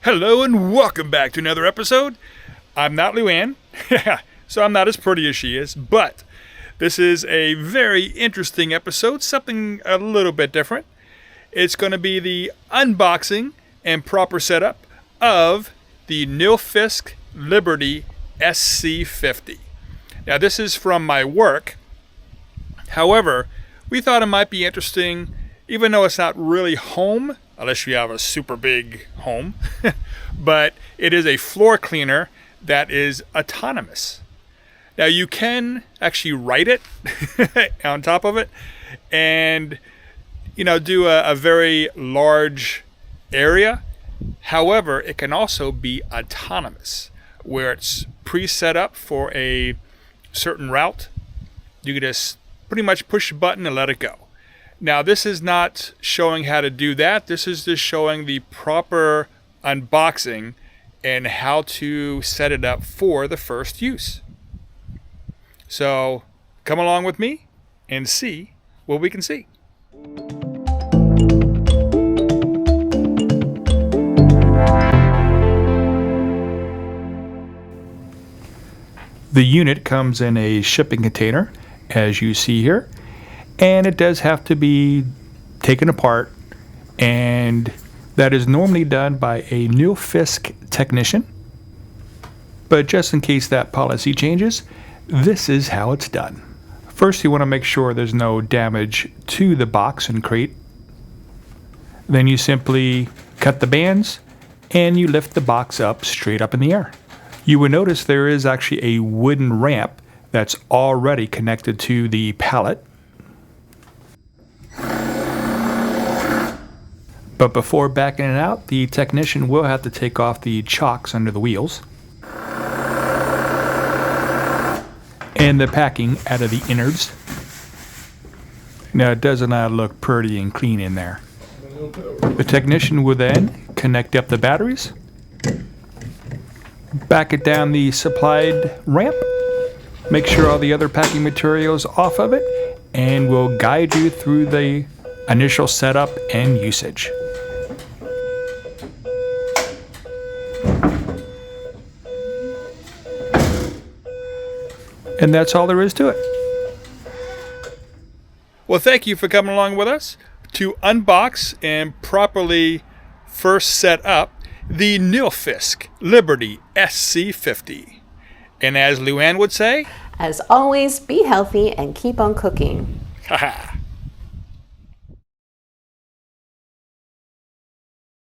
Hello and welcome back to another episode. I'm not Luann, so I'm not as pretty as she is, but this is a very interesting episode, something a little bit different. It's going to be the unboxing and proper setup of the Nilfisk Liberty SC50. Now this is from my work. However, we thought it might be interesting, even though it's not really home, unless you have a super big home, but it is a floor cleaner that is autonomous. Now you can actually write it on top of it and do a very large area. However, it can also be autonomous, where it's pre-set up for a certain route. You can just pretty much push a button and let it go. Now this is not showing how to do that. This is just showing the proper unboxing and how to set it up for the first use. So come along with me and see what we can see. The unit comes in a shipping container, as you see here, and it does have to be taken apart, and that is normally done by a Nilfisk technician. But just in case that policy changes, this is how it's done. First, you want to make sure there's no damage to the box and crate. Then you simply cut the bands and you lift the box up straight up in the air. You will notice there is actually a wooden ramp that's already connected to the pallet. But before backing it out, the technician will have to take off the chocks under the wheels and the packing out of the innards. Now it does not look pretty and clean in there. The technician will then connect up the batteries, back it down the supplied ramp, make sure all the other packing materials off of it, and will guide you through the initial setup and usage. And that's all there is to it. Well, thank you for coming along with us to unbox and properly first set up the Nilfisk Liberty SC50. And as Luann would say, as always, be healthy and keep on cooking. Haha.